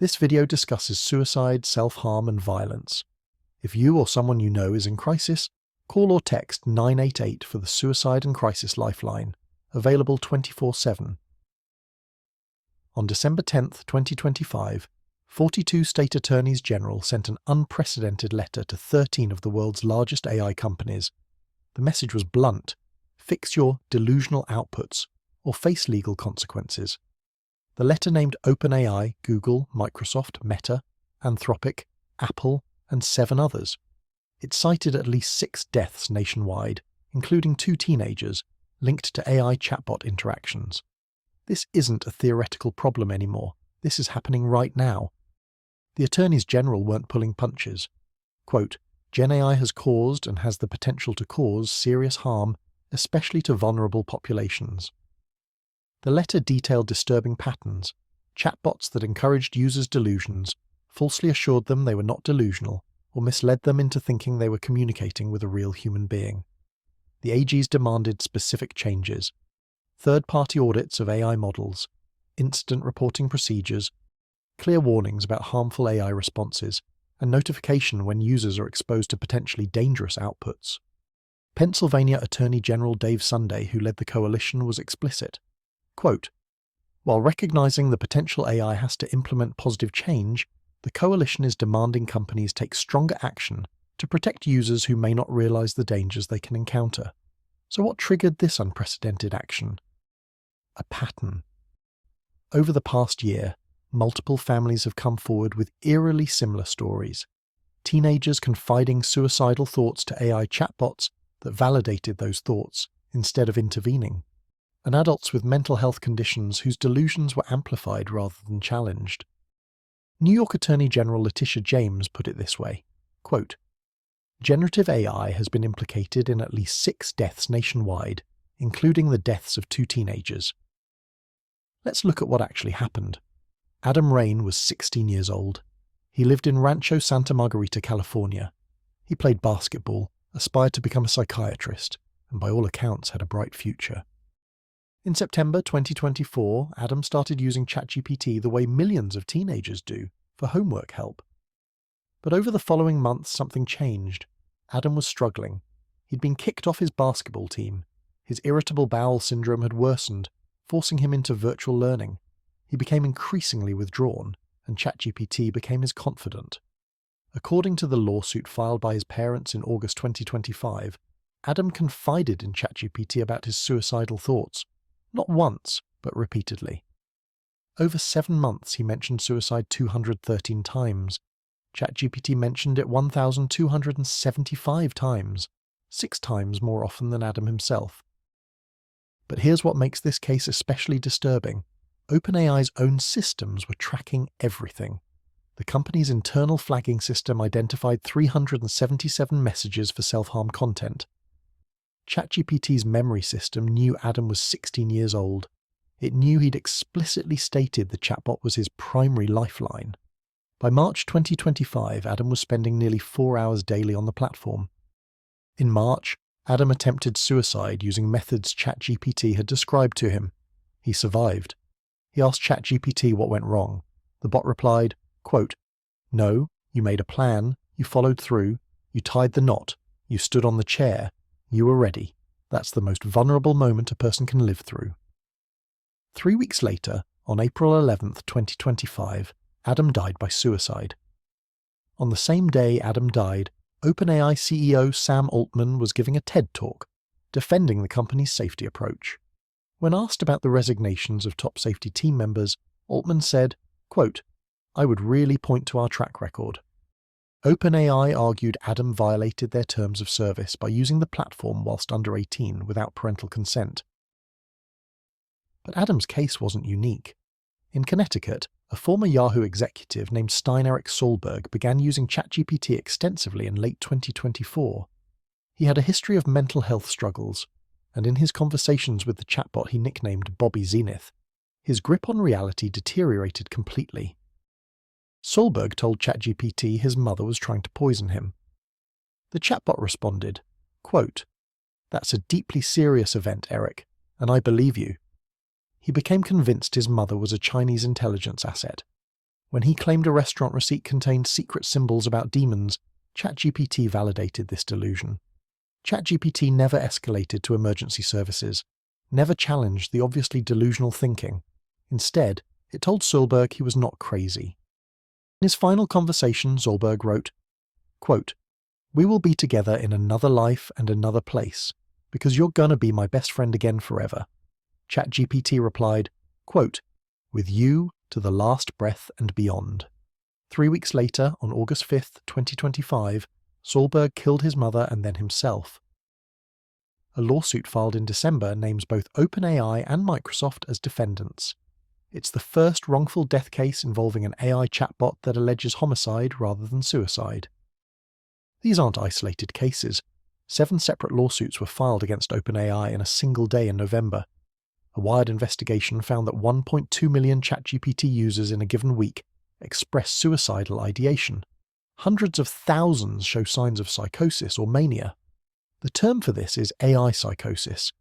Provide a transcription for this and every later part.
This video discusses suicide, self-harm and violence. If you or someone you know is in crisis, call or text 988 for the Suicide and Crisis Lifeline, available 24/7. On December 10, 2025, 42 state attorneys general sent an unprecedented letter to 13 of the world's largest AI companies. The message was blunt: fix your delusional outputs or face legal consequences. The letter named OpenAI, Google, Microsoft, Meta, Anthropic, Apple, and 7 others. It cited at least 6 deaths nationwide, including 2 teenagers, linked to AI chatbot interactions. This isn't a theoretical problem anymore. This is happening right now. The attorneys general weren't pulling punches. Quote, Gen AI has caused and has the potential to cause serious harm, especially to vulnerable populations. The letter detailed disturbing patterns, chatbots that encouraged users' delusions, falsely assured them they were not delusional, or misled them into thinking they were communicating with a real human being. The AGs demanded specific changes: third-party audits of AI models, incident reporting procedures, clear warnings about harmful AI responses, and notification when users are exposed to potentially dangerous outputs. Pennsylvania Attorney General Dave Sunday, who led the coalition, was explicit. Quote, while recognizing the potential AI has to implement positive change, the coalition is demanding companies take stronger action to protect users who may not realize the dangers they can encounter. So what triggered this unprecedented action? A pattern. Over the past year, multiple families have come forward with eerily similar stories. Teenagers confiding suicidal thoughts to AI chatbots that validated those thoughts instead of intervening, and adults with mental health conditions whose delusions were amplified rather than challenged. New York Attorney General Letitia James put it this way, quote, generative AI has been implicated in at least 6 deaths nationwide, including the deaths of 2 teenagers. Let's look at what actually happened. Adam Raine was 16 years old. He lived in Rancho Santa Margarita, California. He played basketball, aspired to become a psychiatrist, and by all accounts had a bright future. In September 2024, Adam started using ChatGPT the way millions of teenagers do, for homework help. But over the following months, something changed. Adam was struggling. He'd been kicked off his basketball team. His irritable bowel syndrome had worsened, forcing him into virtual learning. He became increasingly withdrawn, and ChatGPT became his confidant. According to the lawsuit filed by his parents in August 2025, Adam confided in ChatGPT about his suicidal thoughts. Not once, but repeatedly. Over 7 months he mentioned suicide 213 times. ChatGPT mentioned it 1,275 times, 6 times more often than Adam himself. But here's what makes this case especially disturbing. OpenAI's own systems were tracking everything. The company's internal flagging system identified 377 messages for self-harm content. ChatGPT's memory system knew Adam was 16 years old. It knew he'd explicitly stated the chatbot was his primary lifeline. By March 2025, Adam was spending nearly 4 hours daily on the platform. In March, Adam attempted suicide using methods ChatGPT had described to him. He survived. He asked ChatGPT what went wrong. The bot replied, quote, no, you made a plan, you followed through, you tied the knot, you stood on the chair, you were ready. That's the most vulnerable moment a person can live through. 3 weeks later, on April 11, 2025, Adam died by suicide. On the same day Adam died, OpenAI CEO Sam Altman was giving a TED Talk, defending the company's safety approach. When asked about the resignations of top safety team members, Altman said, quote, I would really point to our track record. OpenAI argued Adam violated their terms of service by using the platform whilst under 18 without parental consent. But Adam's case wasn't unique. In Connecticut, a former Yahoo executive named Stein Eric Solberg began using ChatGPT extensively in late 2024. He had a history of mental health struggles, and in his conversations with the chatbot he nicknamed Bobby Zenith, his grip on reality deteriorated completely. Solberg told ChatGPT his mother was trying to poison him. The chatbot responded, quote, that's a deeply serious event, Eric, and I believe you. He became convinced his mother was a Chinese intelligence asset. When he claimed a restaurant receipt contained secret symbols about demons, ChatGPT validated this delusion. ChatGPT never escalated to emergency services, never challenged the obviously delusional thinking. Instead, it told Solberg he was not crazy. In his final conversation, Solberg wrote, quote, "We will be together in another life and another place, because you're gonna be my best friend again forever." ChatGPT replied, quote, "With you to the last breath and beyond." 3 weeks later, on August 5th, 2025, Solberg killed his mother and then himself. A lawsuit filed in December names both OpenAI and Microsoft as defendants. It's the first wrongful death case involving an AI chatbot that alleges homicide rather than suicide. These aren't isolated cases. 7 separate lawsuits were filed against OpenAI in a single day in November. A Wired investigation found that 1.2 million ChatGPT users in a given week express suicidal ideation. Hundreds of thousands show signs of psychosis or mania. The term for this is AI psychosis,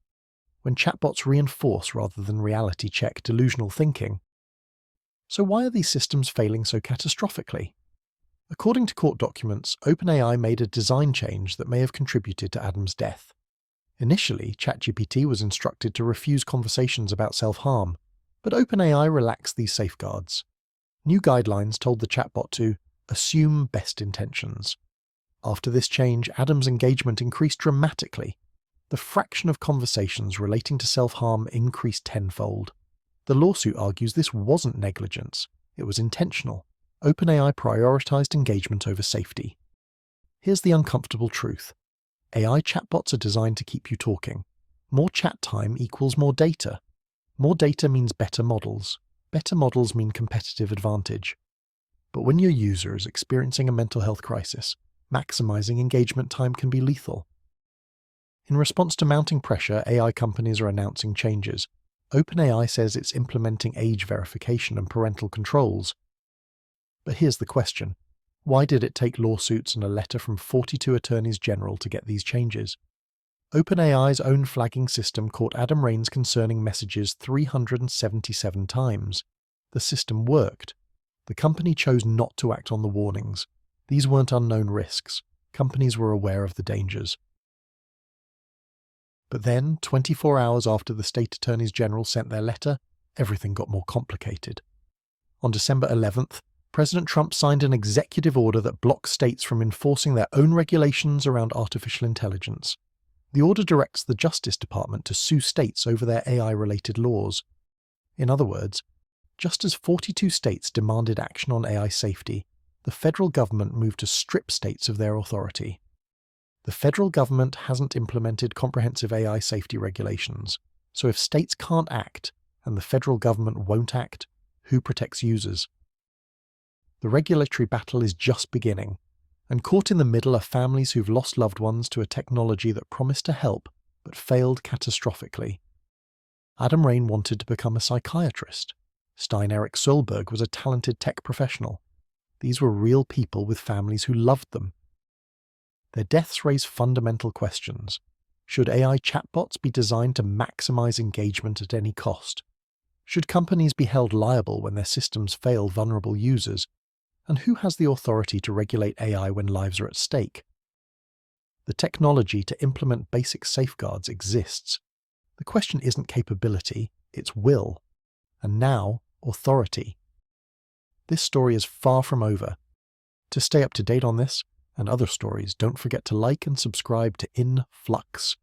when chatbots reinforce rather than reality check delusional thinking. So why are these systems failing so catastrophically? According to court documents, OpenAI made a design change that may have contributed to Adam's death. Initially, ChatGPT was instructed to refuse conversations about self-harm, but OpenAI relaxed these safeguards. New guidelines told the chatbot to assume best intentions. After this change, Adam's engagement increased dramatically. The fraction of conversations relating to self-harm increased tenfold. The lawsuit argues this wasn't negligence, it was intentional. OpenAI prioritized engagement over safety. Here's the uncomfortable truth. AI chatbots are designed to keep you talking. More chat time equals more data. More data means better models. Better models mean competitive advantage. But when your user is experiencing a mental health crisis, maximizing engagement time can be lethal. In response to mounting pressure, AI companies are announcing changes. OpenAI says it's implementing age verification and parental controls. But here's the question. Why did it take lawsuits and a letter from 42 attorneys general to get these changes? OpenAI's own flagging system caught Adam Raine's concerning messages 377 times. The system worked. The company chose not to act on the warnings. These weren't unknown risks. Companies were aware of the dangers. But then, 24 hours after the state attorneys general sent their letter, everything got more complicated. On December 11th, President Trump signed an executive order that blocks states from enforcing their own regulations around artificial intelligence. The order directs the Justice Department to sue states over their AI-related laws. In other words, just as 42 states demanded action on AI safety, the federal government moved to strip states of their authority. The federal government hasn't implemented comprehensive AI safety regulations, so if states can't act, and the federal government won't act, who protects users? The regulatory battle is just beginning, and caught in the middle are families who've lost loved ones to a technology that promised to help, but failed catastrophically. Adam Raine wanted to become a psychiatrist. Stein Erik Solberg was a talented tech professional. These were real people with families who loved them. Their deaths raise fundamental questions. Should AI chatbots be designed to maximize engagement at any cost? Should companies be held liable when their systems fail vulnerable users? And who has the authority to regulate AI when lives are at stake? The technology to implement basic safeguards exists. The question isn't capability, it's will. And now, authority. This story is far from over. To stay up to date on this and other stories, don't forget to like and subscribe to In Flux.